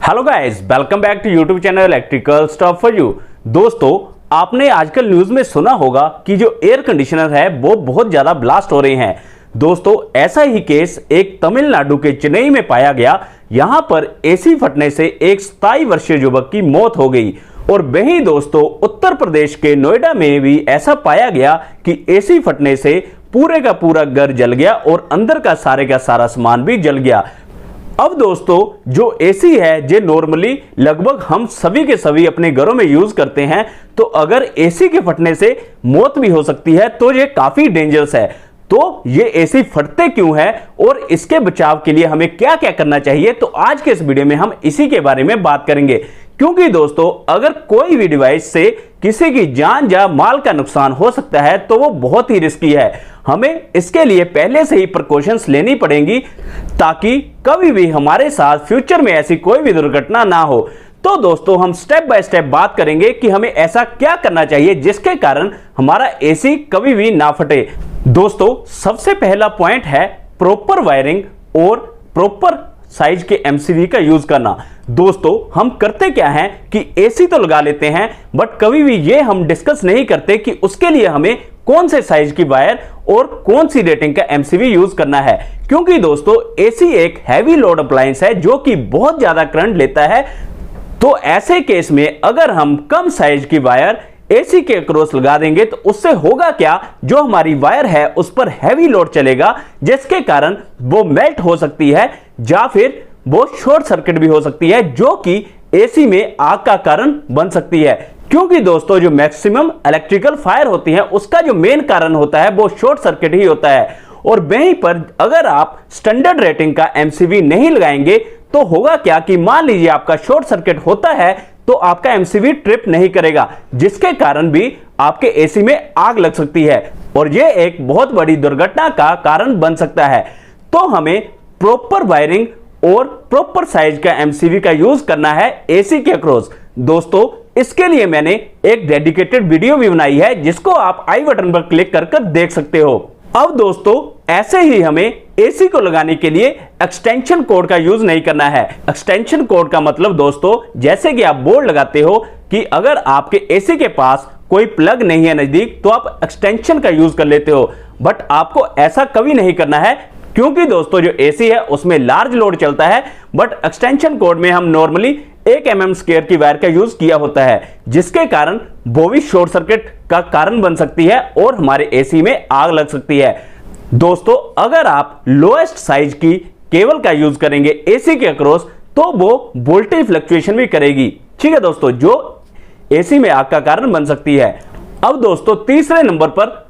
Hello guys, welcome back to YouTube channel electrical stuff for you. दोस्तों, आपने आजकल news में सुना होगा कि जो एयर कंडीशनर है वो बहुत ज्यादा ब्लास्ट हो रहे हैं। दोस्तों, ऐसा ही केस एक तमिलनाडु के चेन्नई में पाया गया। यहां पर एसी फटने से एक 27 वर्षीय युवक की मौत हो गई। और वहीं दोस्तों, उत्तर प्रदेश के नोएडा में भी ऐसा पाया गया कि एसी फटने से पूरे का पूरा घर जल गया और अंदर का सारा सामान भी जल गया। अब दोस्तों, जो एसी है जो नॉर्मली लगभग हम सभी के सभी अपने घरों में यूज करते हैं, तो अगर एसी के फटने से मौत भी हो सकती है तो ये काफी डेंजरस है। तो ये एसी फटते क्यों है और इसके बचाव के लिए हमें क्या क्या करना चाहिए, तो आज के इस वीडियो में हम इसी के बारे में बात करेंगे। क्योंकि दोस्तों, अगर कोई भी डिवाइस से किसी की जान या माल का नुकसान हो सकता है तो वो बहुत ही रिस्की है। हमें इसके लिए पहले से ही प्रिकॉशंस लेनी पड़ेंगी ताकि कभी भी हमारे साथ फ्यूचर में ऐसी कोई भी दुर्घटना ना हो। तो दोस्तों, हम स्टेप बाय स्टेप बात करेंगे कि हमें ऐसा क्या करना चाहिए जिसके कारण हमारा एसी कभी भी ना फटे। दोस्तों, सबसे पहला पॉइंट है प्रॉपर वायरिंग और प्रॉपर साइज के एमसीबी का यूज करना। दोस्तों, हम करते क्या हैं कि एसी तो लगा लेते हैं, बट कभी भी ये हम डिस्कस नहीं करते कि उसके लिए हमें कौन से साइज की वायर और कौन सी रेटिंग का एमसीबी यूज करना है। क्योंकि दोस्तों, एसी एक हैवी लोड अप्लायंस है जो कि बहुत ज्यादा करंट लेता है। तो ऐसे केस में अगर हम कम साइज की वायर एसी के अक्रॉस लगा देंगे तो उससे होगा क्या, जो हमारी वायर है उस पर हैवी लोड चलेगा जिसके कारण वो मेल्ट हो सकती है या फिर वो शॉर्ट सर्किट भी हो सकती है, जो कि एसी में आग का कारण बन सकती है। क्योंकि दोस्तों, जो मैक्सिमम इलेक्ट्रिकल फायर होती है उसका जो मेन कारण होता है वो शॉर्ट सर्किट ही होता है। और वहीं पर अगर आप स्टैंडर्ड रेटिंग का एमसीबी नहीं लगाएंगे तो होगा क्या कि मान लीजिए आपका शॉर्ट सर्किट होता है तो आपका एमसीबी ट्रिप नहीं करेगा, जिसके कारण भी आपके एसी में आग लग सकती है और यह एक बहुत बड़ी दुर्घटना का कारण बन सकता है। तो हमें प्रॉपर वायरिंग और प्रॉपर साइज का एमसीबी का यूज करना है एसी के अक्रॉस। दोस्तों, इसके लिए मैंने एक डेडिकेटेड वीडियो भी बनाई है जिसको आप आई बटन पर क्लिक कर देख सकते हो। अब दोस्तों, ऐसे ही हमें एसी को लगाने के लिए एक्सटेंशन कोड का यूज नहीं करना है। एक्सटेंशन कोड का मतलब दोस्तों, जैसे कि आप बोर्ड लगाते हो कि अगर आपके एसी के पास कोई प्लग नहीं है नजदीक तो आप एक्सटेंशन का यूज कर लेते हो, बट आपको ऐसा कभी नहीं करना है। क्योंकि दोस्तों, जो एसी है उसमें लार्ज लोड चलता है, बट एक्सटेंशन कोड में हम नॉर्मली 1 mm स्क्वायर की वायर का यूज किया होता है, जिसके कारण वो भी शॉर्ट सर्किट का कारण बन सकती है और हमारे एसी में आग लग सकती है। दोस्तों, अगर आप लोएस्ट साइज की केबल का यूज करेंगे एसी के अक्रॉस तो वो वोल्टेज फ्लक्चुएशन भी करेगी, ठीक है दोस्तों, जो एसी में आग का कारण बन सकती है। अब दोस्तों, तीसरे नंबर पर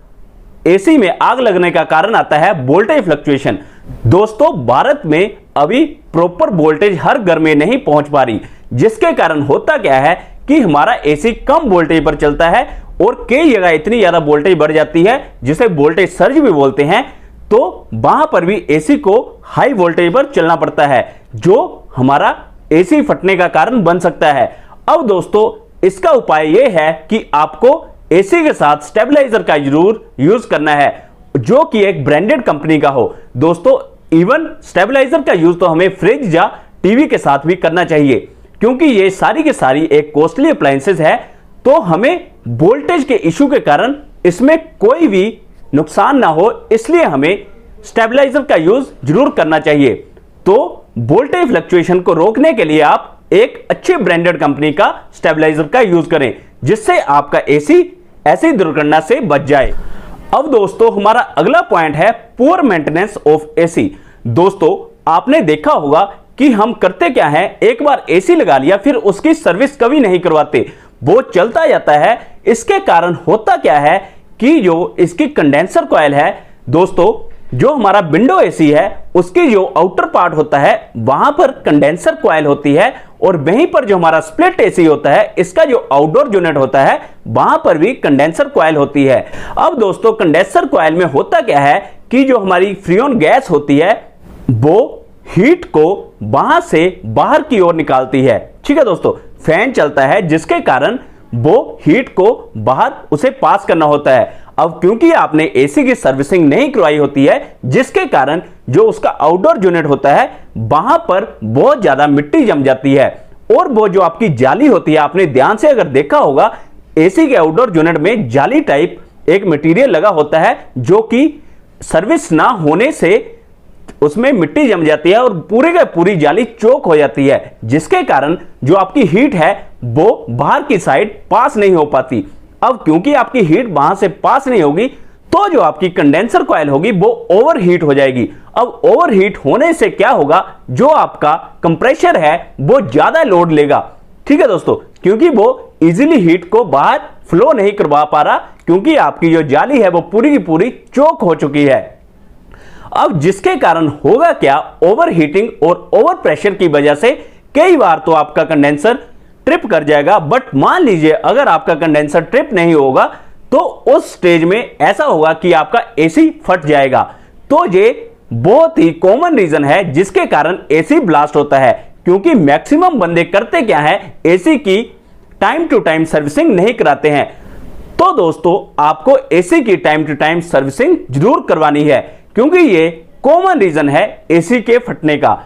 एसी में आग लगने का कारण आता है वोल्टेज फ्लक्चुएशन। दोस्तों, भारत में अभी प्रॉपर वोल्टेज हर घर में नहीं पहुंच पा रही, जिसके कारण होता क्या है कि हमारा एसी कम वोल्टेज पर चलता है और कई जगह इतनी ज्यादा वोल्टेज बढ़ जाती है जिसे वोल्टेज सर्ज भी बोलते हैं। तो वहां पर भी एसी को हाई वोल्टेज पर चलना पड़ता है, जो हमारा एसी फटने का कारण बन सकता है। अब दोस्तों, इसका उपाय यह है कि आपको एसी के साथ स्टेबलाइजर का जरूर यूज करना है, जो कि एक ब्रांडेड कंपनी का हो। दोस्तों, इवन स्टेबलाइजर का यूज तो हमें फ्रिज या टीवी के साथ भी करना चाहिए, क्योंकि ये सारी के सारी एक कॉस्टली अप्लायंसेस है। तो हमें वोल्टेज के इश्यू के कारण इसमें कोई भी नुकसान ना हो, इसलिए हमें स्टेबलाइजर का यूज जरूर करना चाहिए। तो वोल्टेज फ्लक्चुएशन को रोकने के लिए आप एक अच्छे ब्रांडेड कंपनी का स्टेबलाइजर का यूज करें, जिससे आपका एसी ऐसी दुर्घटना से बच जाए। अब दोस्तों, हमारा अगला पॉइंट है पुअर मेंटेनेंस ऑफ एसी। दोस्तों, आपने देखा होगा कि हम करते क्या है, एक बार एसी लगा लिया फिर उसकी सर्विस कभी नहीं करवाते, वो चलता जाता है। इसके कारण होता क्या है कि जो इसकी कंडेंसर कॉइल है दोस्तों, जो हमारा विंडो एसी है उसकी जो आउटर पार्ट होता है वहां पर कंडेंसर कॉइल होती है, और वहीं पर जो हमारा स्प्लिट एसी होता है इसका जो आउटडोर यूनिट होता है वहां पर भी कंडेंसर कॉइल होती है। अब दोस्तों, कंडेंसर कॉइल में होता क्या है कि जो हमारी फ्रीऑन गैस होती है वो हीट को वहां से बाहर की ओर निकालती है, ठीक है दोस्तों। फैन चलता है जिसके कारण वो हीट को बाहर उसे पास करना होता है। अब क्योंकि आपने एसी की सर्विसिंग नहीं करवाई होती है, जिसके कारण जो उसका आउटडोर यूनिट होता है वहां पर बहुत ज्यादा मिट्टी जम जाती है और वो जो आपकी जाली होती है, आपने ध्यान से अगर देखा होगा एसी के आउटडोर यूनिट में जाली टाइप एक मटेरियल लगा होता है जो कि सर्विस ना होने से उसमें मिट्टी जम जाती है और पूरी का पूरी जाली चोक हो जाती है, जिसके कारण जो आपकी हीट है वो बाहर की साइड पास नहीं हो पाती। अब क्योंकि आपकी हीट वहां से पास नहीं होगी तो जो आपकी कंडेंसर कॉइल होगी वो ओवरहीट हो जाएगी। अब ओवरहीट होने से क्या होगा, जो आपका कंप्रेसर है वो ज्यादा लोड लेगा। ठीक है दोस्तों, क्योंकि वो इजीली हीट को बाहर फ्लो नहीं करवा पा रहा, क्योंकि आपकी जो जाली है वो पूरी की पूरी चोक हो चुकी है। अब जिसके कारण होगा क्या, ओवर हीटिंग और ओवर प्रेशर की वजह से कई बार तो आपका कंडेंसर ट्रिप कर जाएगा। बट मान लीजिए अगर आपका कंडेंसर ट्रिप नहीं होगा तो उस स्टेज में ऐसा होगा कि आपका एसी फट जाएगा। तो ये बहुत ही कॉमन रीजन है जिसके कारण एसी ब्लास्ट होता है, क्योंकि मैक्सिमम बंदे करते क्या है, एसी की टाइम टू टाइम सर्विसिंग नहीं कराते हैं। तो दोस्तों आपको एसी की टाइम टू टाइम सर्विसिंग जरूर करवानी है, क्योंकि ये कॉमन रीजन है एसी के फटने का।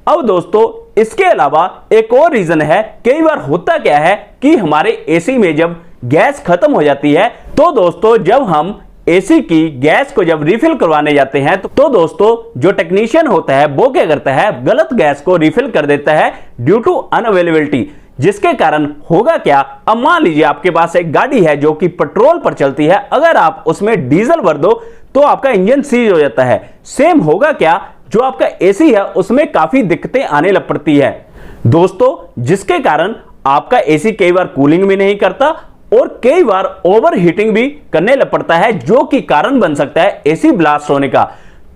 अब दोस्तों इसके अलावा एक और रीजन है, कई बार होता क्या है कि हमारे एसी में जब गैस खत्म हो जाती है तो दोस्तों जब हम एसी की गैस को जब रिफिल करवाने जाते हैं तो दोस्तों जो टेक्नीशियन होता है वो क्या करता है, गलत गैस को रिफिल कर देता है ड्यू टू अनअवेलेबिलिटी। जिसके कारण होगा क्या, अब मान लीजिए आपके पास एक गाड़ी है जो कि पेट्रोल पर चलती है, अगर आप उसमें डीजल भर दो तो आपका इंजन सीज हो जाता है। सेम होगा क्या, जो आपका एसी है उसमें काफी दिक्कतें आने लग पड़ती है दोस्तों, जिसके कारण आपका एसी कई बार कूलिंग भी नहीं करता और कई बार ओवर हीटिंग भी करने लग पड़ता है, जो कि कारण बन सकता है एसी ब्लास्ट होने का।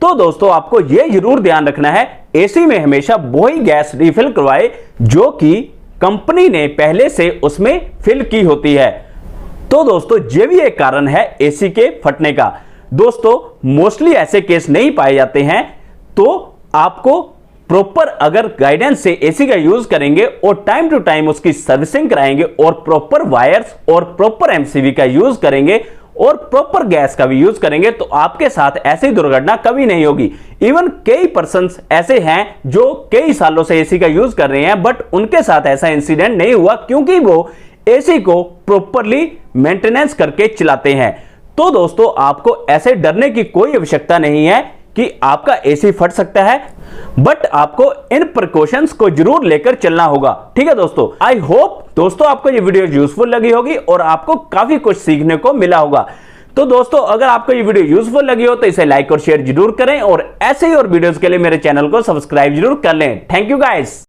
तो दोस्तों आपको यह जरूर ध्यान रखना है, एसी में हमेशा वही गैस रिफिल करवाए जो कि कंपनी ने पहले से उसमें फिल की होती है। तो दोस्तों ये भी एक कारण है एसी के फटने का। दोस्तों मोस्टली ऐसे केस नहीं पाए जाते हैं, तो आपको प्रॉपर अगर गाइडेंस से एसी का यूज करेंगे और टाइम टू टाइम उसकी सर्विसिंग कराएंगे और प्रॉपर वायर्स और प्रॉपर एमसीवी का यूज करेंगे और प्रॉपर गैस का भी यूज करेंगे तो आपके साथ ऐसी दुर्घटना कभी नहीं होगी। इवन कई पर्संस ऐसे हैं जो कई सालों से एसी का यूज कर रहे हैं बट उनके साथ ऐसा इंसिडेंट नहीं हुआ, क्योंकि वो एसी को प्रॉपरली मेंटेनेंस करके चलाते हैं। तो दोस्तों आपको ऐसे डरने की कोई आवश्यकता नहीं है कि आपका एसी फट सकता है, बट आपको इन प्रिकॉशंस को जरूर लेकर चलना होगा। ठीक है दोस्तों, आई होप दोस्तों आपको ये वीडियो यूजफुल लगी होगी और आपको काफी कुछ सीखने को मिला होगा। तो दोस्तों अगर आपको ये वीडियो यूजफुल लगी हो तो इसे लाइक और शेयर जरूर करें और ऐसे ही और वीडियोस के लिए मेरे चैनल को सब्सक्राइब जरूर कर लें। Thank you guys.